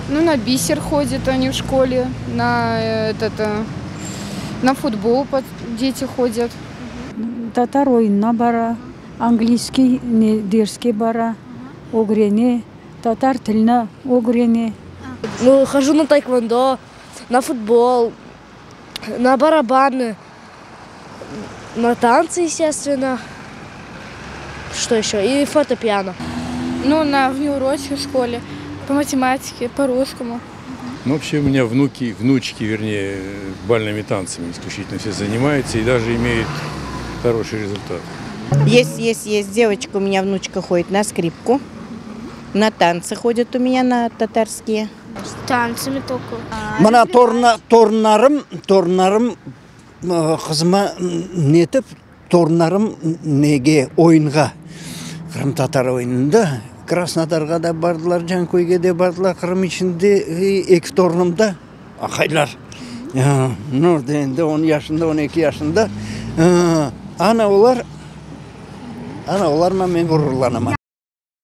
Ну, на бисер ходят они в школе, на футбол дети ходят. Татар ойынына бара, английский дерске бара, огрене, татар тіліне огрене. Ну, хожу на тайквондо, на футбол, на барабаны, на танцы, естественно. Что еще? И фортепиано. Ну, на внеурочной в школе, по математике, по русскому. Ну, вообще у меня внучки, вернее, бальными танцами исключительно все занимаются и даже имеют хороший результат. Есть. Девочка у меня, внучка ходит на скрипку. На танцы ходят у меня, на татарские. С танцами только. Мына торнарым қызыма нетіп, торнарым неге ойынға. Қырым татар ойынында. Краснодарға да бардылар, Жанкойге де бардылар, Қырым ішінде екі торнымда ақайлар. Нұрды енді 10 yaşında, 12 yaşında. Ana олар мен ғұрырланамын.